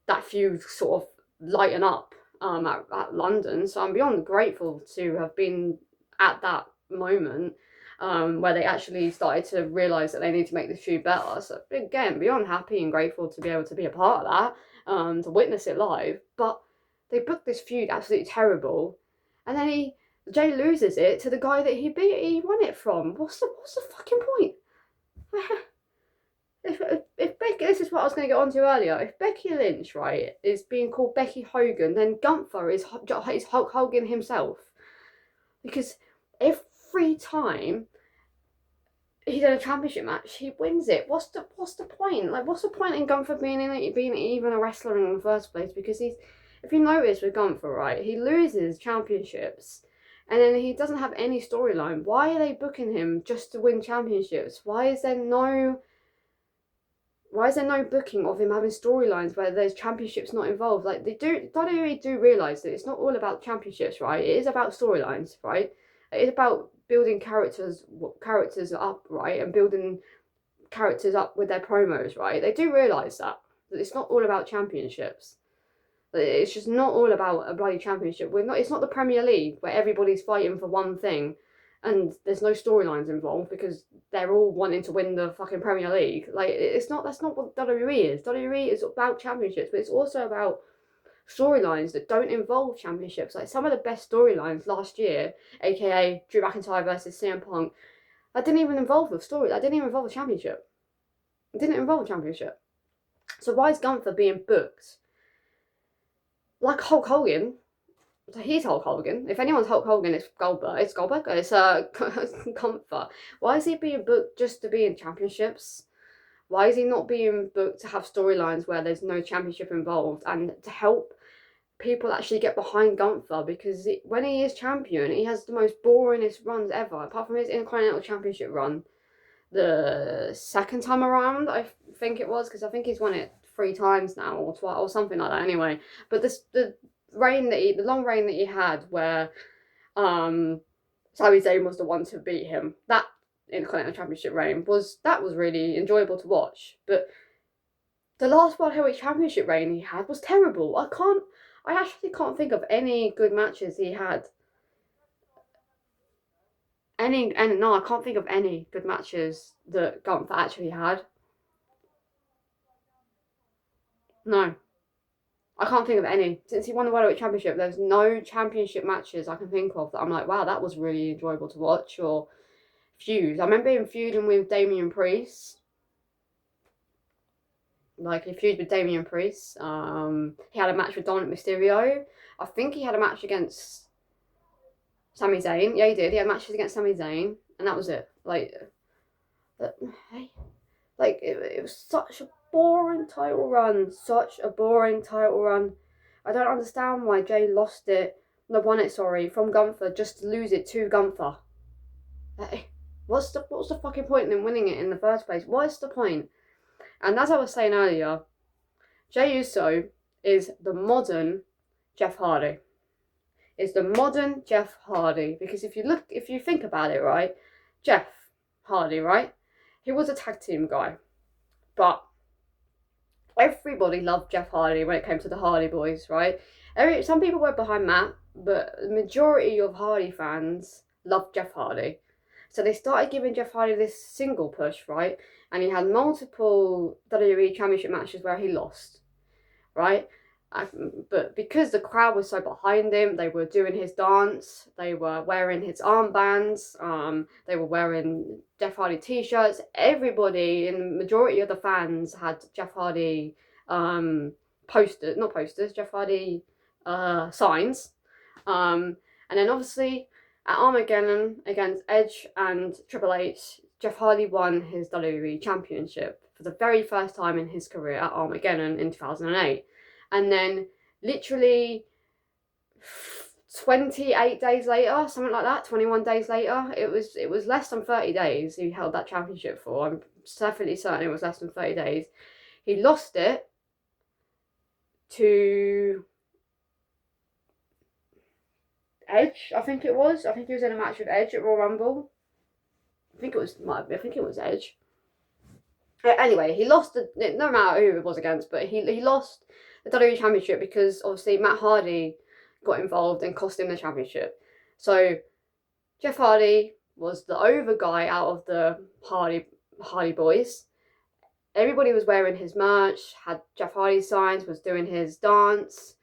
that feud sort of lighten up at London. So I'm beyond grateful to have been at that moment where they actually started to realise that they need to make this feud better. So again, beyond happy and grateful to be able to be a part of that, to witness it live. But they booked this feud absolutely terrible, and then Jey loses it to the guy that he won it from. What's the fucking point? If Becky, this is what I was going to get onto earlier. If Becky Lynch, right, is being called Becky Hogan, then Gunther is Hulk Hogan himself, because every time he's in a championship match, he wins it. What's the point? Like, what's the point in Gunther being even a wrestler in the first place? Because if you notice with Gunther, right, he loses championships, and then he doesn't have any storyline. Why are they booking him just to win championships? Why is there no Why is there no booking of him having storylines where there's championships not involved? Like, WWE do realise that it's not all about championships, right? It is about storylines, right? It is about building characters up, right? And building characters up with their promos, right? They do realise that it's not all about championships. It's just not all about a bloody championship. It's not the Premier League where everybody's fighting for one thing and there's no storylines involved because they're all wanting to win the fucking Premier League. Like, that's not what WWE is. WWE is about championships, but it's also about storylines that don't involve championships. Like, some of the best storylines last year, aka Drew McIntyre versus CM Punk, that didn't even involve the story. That didn't even involve a championship. It didn't involve a championship. So why is Gunther being booked like Hulk Hogan? So he's Hulk Hogan. If anyone's Hulk Hogan, it's Goldberg. It's Goldberg. It's Gunther. Why is he being booked just to be in championships? Why is he not being booked to have storylines where there's no championship involved and to help people actually get behind Gunther? Because when he is champion, he has the most boringest runs ever, apart from his Intercontinental Championship run. The second time around, I think it was, because I think he's won it 3 times now, or twice, or something like that. Anyway, but the long reign that he had, where Sami Zayn was the one to beat him, that Intercontinental Championship reign was really enjoyable to watch. But the last World Heavyweight Championship reign he had was terrible. I actually can't think of any good matches he had. No, I can't think of any good matches that Gunther actually had. No. I can't think of any. Since he won the World Heavyweight Championship, there's no championship matches I can think of that I'm like, wow, that was really enjoyable to watch. Or feuds. I remember him feuding with Damian Priest. Like, he feuded with Damian Priest. He had a match with Dominic Mysterio. I think he had a match against Sami Zayn. Yeah, he did. He had matches against Sami Zayn. And that was it. Like, it was such a boring title run. Such a boring title run. I don't understand why Jay won it, from Gunther, just to lose it to Gunther. What's the fucking point in winning it in the first place? What's the point? And as I was saying earlier, Jey Uso is the modern Jeff Hardy. Is the modern Jeff Hardy. Because if you think about it, right, Jeff Hardy, right, he was a tag team guy. But everybody loved Jeff Hardy when it came to the Hardy Boys, right? Some people were behind Matt, but the majority of Hardy fans loved Jeff Hardy. So they started giving Jeff Hardy this single push, right? And he had multiple WWE Championship matches where he lost, right? But because the crowd was so behind him, they were doing his dance, they were wearing his armbands, they were wearing Jeff Hardy t-shirts. Everybody, in the majority of the fans, had Jeff Hardy Jeff Hardy signs. And then obviously at Armageddon against Edge and Triple H, Jeff Hardy won his WWE Championship for the very first time in his career at Armageddon in 2008. And then literally 28 days later, something like that, 21 days later, it was less than 30 days he held that championship for. I'm definitely certain it was less than 30 days. He lost it to Edge, I think it was. I think he was in a match with Edge at Royal Rumble. I think it was Edge. Anyway, he lost no matter who it was against, but he lost the WWE Championship because obviously Matt Hardy got involved and cost him the championship. So Jeff Hardy was the over guy out of the Hardy Boys. Everybody was wearing his merch, had Jeff Hardy signs, was doing his dance.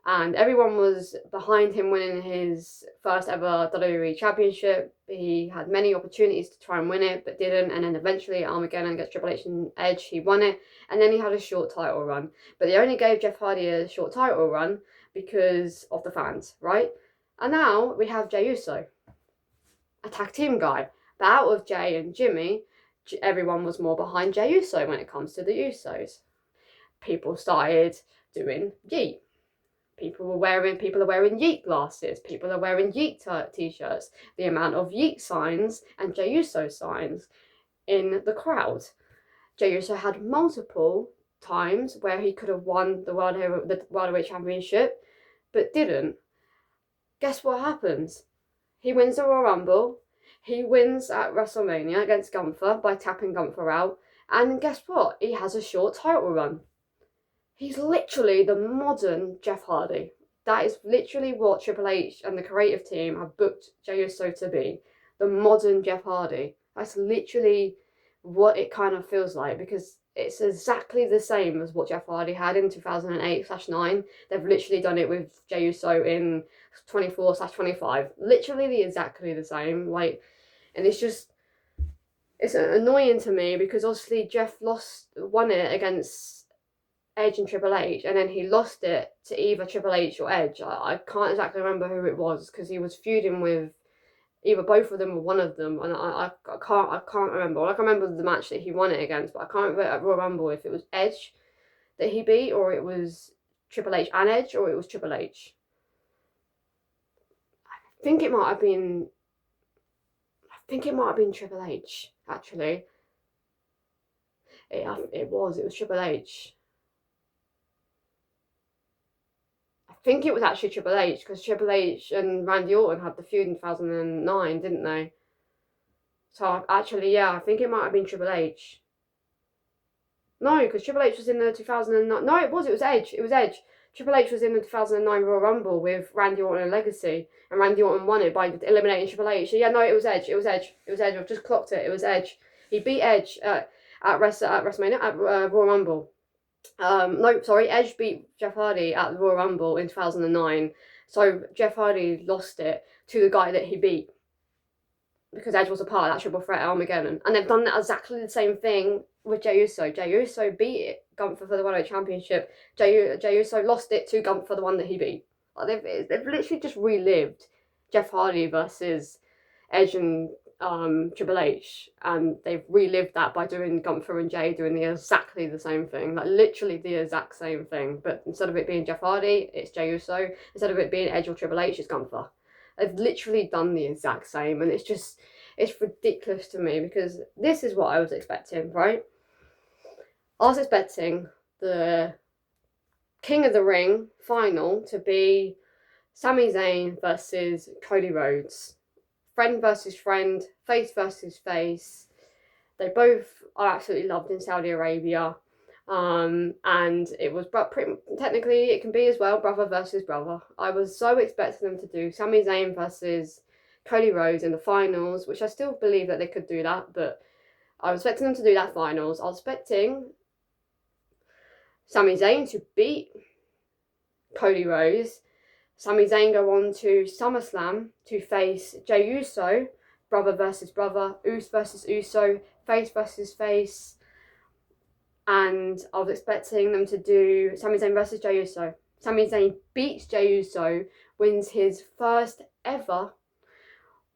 And everyone was behind him winning his first ever WWE Championship. He had many opportunities to try and win it, but didn't. And then eventually at Armageddon against Triple H and Edge, he won it. And then he had a short title run. But they only gave Jeff Hardy a short title run because of the fans, right? And now we have Jey Uso, a tag team guy. But out of Jey and Jimmy, everyone was more behind Jey Uso when it comes to the Usos. People started doing Yeet. People are wearing Yeet glasses. People are wearing Yeet t-shirts. The amount of Yeet signs and Jey Uso signs in the crowd Jey Uso had multiple times where he could have won the World Heavyweight Championship, but didn't. Guess what happens? He wins the Royal Rumble. He wins at WrestleMania against Gunther by tapping Gunther out. And guess what? He has a short title run. He's literally the modern Jeff Hardy. That is literally what Triple H and the creative team have booked Jey Uso to be. The modern Jeff Hardy. That's literally what it kind of feels like, because it's exactly the same as what Jeff Hardy had in 2008/9. They've literally done it with Jey Uso in 24/25. Literally exactly the same. And it's annoying to me because obviously Jeff won it against Edge and Triple H, and then he lost it to either Triple H or Edge. I can't exactly remember who it was, because he was feuding with either both of them or one of them, and I can't remember. I can remember the match that he won it against, but I can't remember at Royal Rumble if it was Edge that he beat, or it was Triple H and Edge, or it was Triple H. I think it might have been Triple H, actually. It was Triple H. I think it was actually Triple H, because Triple H and Randy Orton had the feud in 2009, didn't they? So actually, yeah, I think it might have been Triple H. No, because Triple H was in the 2009. No, it was Edge. It was Edge. Triple H was in the 2009 Royal Rumble with Randy Orton and Legacy, and Randy Orton won it by eliminating Triple H. So yeah, no, it was Edge. It was Edge. I've just clocked it. It was Edge. He beat Edge at WrestleMania at Royal Rumble. No, sorry, Edge beat Jeff Hardy at the Royal Rumble in 2009. So Jeff Hardy lost it to the guy that he beat, because Edge was a part of that triple threat at Armageddon. And they've done exactly the same thing with Jey Uso. Jey Uso beat Gunther for the World Championship. Jey Uso lost it to Gunther, the one that he beat. They've literally just relived Jeff Hardy versus Edge and Triple H, and they've relived that by doing Gunther and Jey doing exactly the same thing, literally the exact same thing. But instead of it being Jeff Hardy, it's Jey Uso. Instead of it being Edge or Triple H, it's Gunther. They've literally done the exact same, and it's ridiculous to me, because this is what I was expecting, right? I was expecting the King of the Ring final to be Sami Zayn versus Cody Rhodes. Friend versus friend, face versus face. They both are absolutely loved in Saudi Arabia. And it was, but technically it can be as well, brother versus brother. I was so expecting them to do Sami Zayn versus Cody Rhodes in the finals, which I still believe that they could do that, but I was expecting them to do that finals. I was expecting Sami Zayn to beat Cody Rhodes. Sami Zayn go on to SummerSlam to face Jey Uso, brother versus brother, Uso versus Uso, face versus face. And I was expecting them to do Sami Zayn versus Jey Uso. Sami Zayn beats Jey Uso, wins his first ever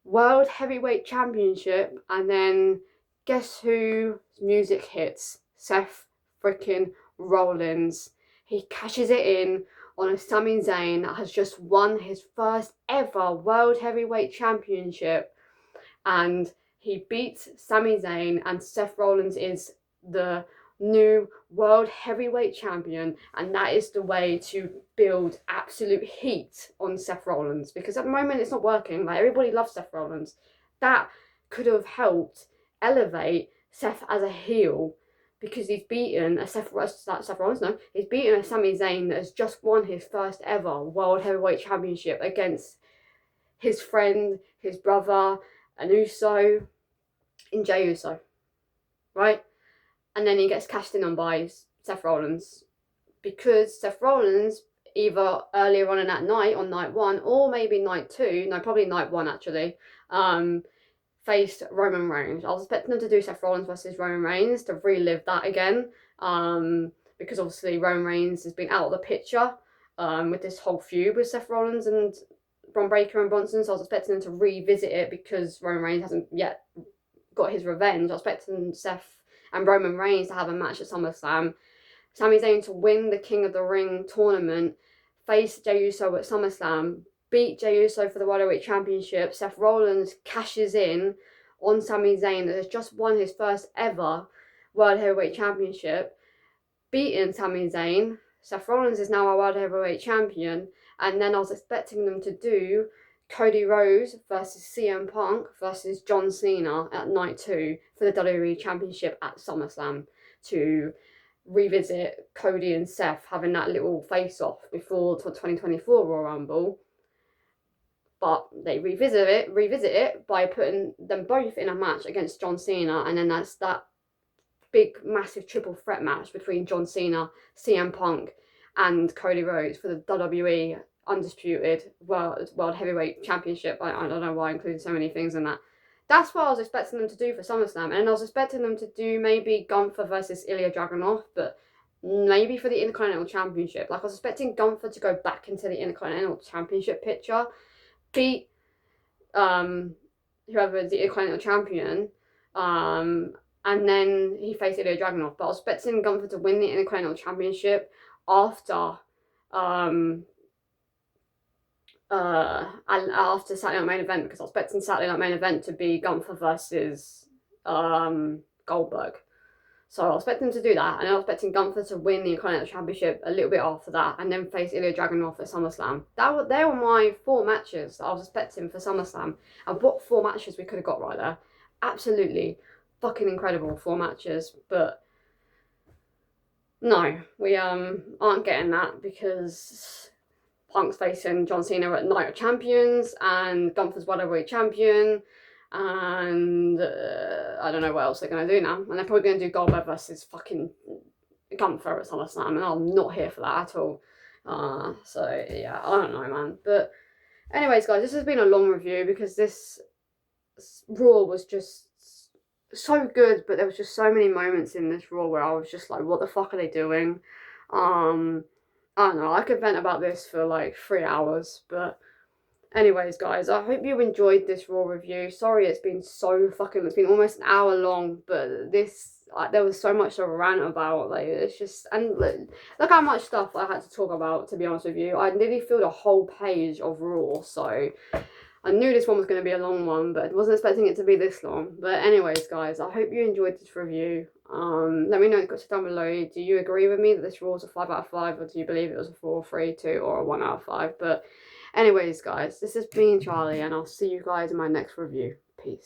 World Heavyweight Championship, and then guess who music hits? Seth freaking Rollins. He cashes it in on a Sami Zayn that has just won his first ever World Heavyweight Championship, and he beats Sami Zayn, and Seth Rollins is the new World Heavyweight Champion, and that is the way to build absolute heat on Seth Rollins, because at the moment it's not working. Everybody loves Seth Rollins. That could have helped elevate Seth as a heel, because he's beaten a Seth Rollins, no, he's beaten a Sami Zayn that has just won his first ever World Heavyweight Championship against his friend, his brother, an Uso, in Jey Uso, right? And then he gets cashed in on by Seth Rollins, because Seth Rollins, either earlier on in that night, on night one, or maybe night two, no, probably night one actually, faced Roman Reigns. I was expecting them to do Seth Rollins versus Roman Reigns to relive that again, because obviously Roman Reigns has been out of the picture with this whole feud with Seth Rollins and Braun Breaker and Bronson, so I was expecting them to revisit it because Roman Reigns hasn't yet got his revenge. I was expecting Seth and Roman Reigns to have a match at SummerSlam, Sami Zayn to win the King of the Ring tournament, face Jey Uso at SummerSlam, beat Jey Uso for the World Heavyweight Championship. Seth Rollins cashes in on Sami Zayn that has just won his first ever World Heavyweight Championship, beating Sami Zayn. Seth Rollins is now our World Heavyweight Champion, and then I was expecting them to do Cody Rhodes versus CM Punk versus John Cena at night 2 for the WWE Championship at SummerSlam, to revisit Cody and Seth having that little face-off before 2024 Royal Rumble. But they revisit it by putting them both in a match against John Cena, and then that's that big, massive triple threat match between John Cena, CM Punk, and Cody Rhodes for the WWE Undisputed World Heavyweight Championship. I don't know why I included so many things in that. That's what I was expecting them to do for SummerSlam, and I was expecting them to do maybe Gunther versus Ilya Dragunov, but maybe for the Intercontinental Championship. Like, I was expecting Gunther to go back into the Intercontinental Championship picture, beat whoever is the Intercontinental Champion, and then he faced Ilya Dragunov. But I was expecting Gunther to win the Intercontinental Championship after Saturday Night Main Event, because I was expecting Saturday Night Main Event to be Gunther versus Goldberg. So I was expecting to do that, and I was expecting Gunther to win the Intercontinental Championship a little bit after that, and then face Ilya Dragunov at SummerSlam. They were my 4 matches that I was expecting for SummerSlam, and what 4 matches we could have got right there. Absolutely fucking incredible 4 matches, but no, we aren't getting that, because Punk's facing John Cena at Night of Champions, and Gunther's World Heavyweight Champion, and I don't know what else they're going to do now. And they're probably going to do Goldberg versus fucking Gunther at SummerSlam, and I'm not here for that at all. So yeah, I don't know, man. But anyways, guys, this has been a long review, because this Raw was just so good, but there was just so many moments in this Raw where I was just like, what the fuck are they doing? I don't know, I could vent about this for like 3 hours, but anyways, guys, I hope you enjoyed this Raw review. Sorry it's been almost an hour long, but there was so much to rant about. Like, it's just, and look how much stuff I had to talk about, to be honest with you. I nearly filled a whole page of Raw, so I knew this one was going to be a long one, but I wasn't expecting it to be this long. But anyways, guys, I hope you enjoyed this review. Let me know in the comments down below. Do you agree with me that this Raw was a 5 out of 5, or do you believe it was a 4, 3, 2, or a 1 out of 5? But anyways, guys, this has been Charlie, and I'll see you guys in my next review. Peace.